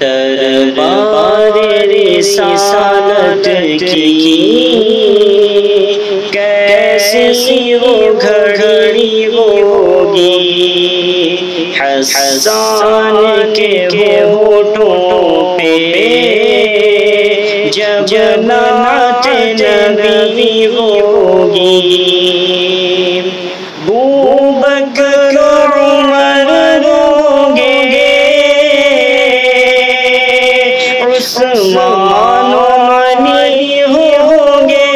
دربار رسالت کی کیسی وہ گھڑی ہوگی، حسان کے ہونٹوں پہ جب نعت نبی ہوگی، ابوبکر عمر ہوں گے، عثمان و علی ہوں گے،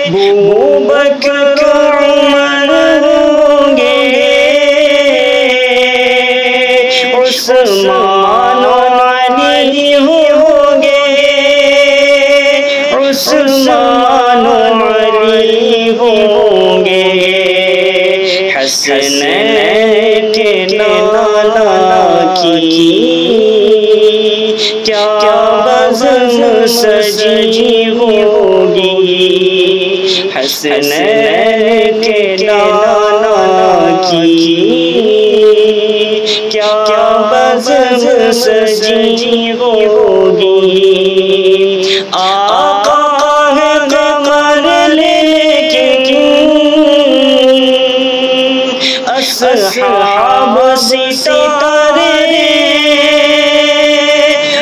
ابوبکر عمر ہوں گے، عثمان و علی ہوں گے، عثمان و علی ہوں گے، حسنین کے نانا کی کیا بزم سجی ہوگی، حسنین کے نانا کی کیا بزم سجی ہوگی، آقا ہے قمر لیکن اصحاب ستارے،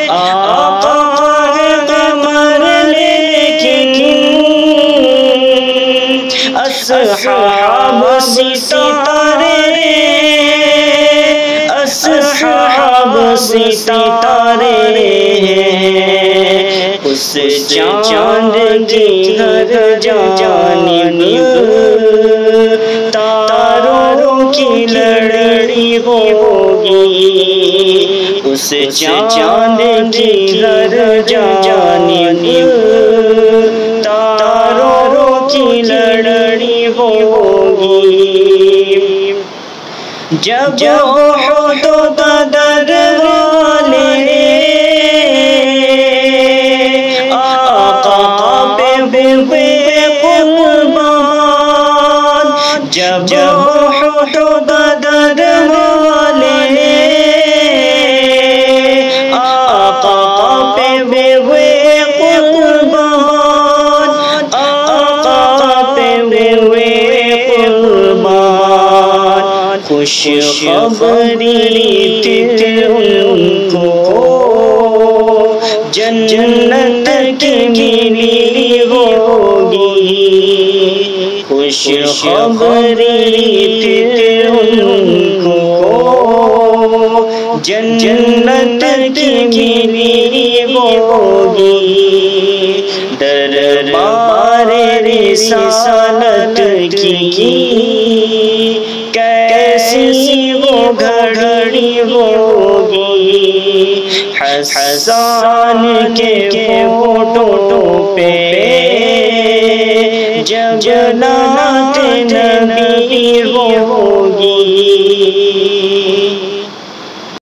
آقا ہے قمر لیکن اصحاب ستارے، اصحاب ستارے ہیں، اس چاند کی ہر جانب تاروں کی لڑی ہوگی، اس چاند کی ہر جانب تاروں کی لڑی ہوگی، جب احد و بدر والے آقا پہ ہوئے قربان، جب احد و بدر والے آقا پہ ہوئے قربان، آقا پہ ہوئے قربان، خوش خبری تھی ان کو جنت کی ملی ہوگی، خوش خبری تھی ان کو جنت کی ملی ہوگی، دربار رسالت کی کیسی وہ گھڑی ہوگی، حسان کے ہونٹوں پہ جب نعت نبی ہوگی۔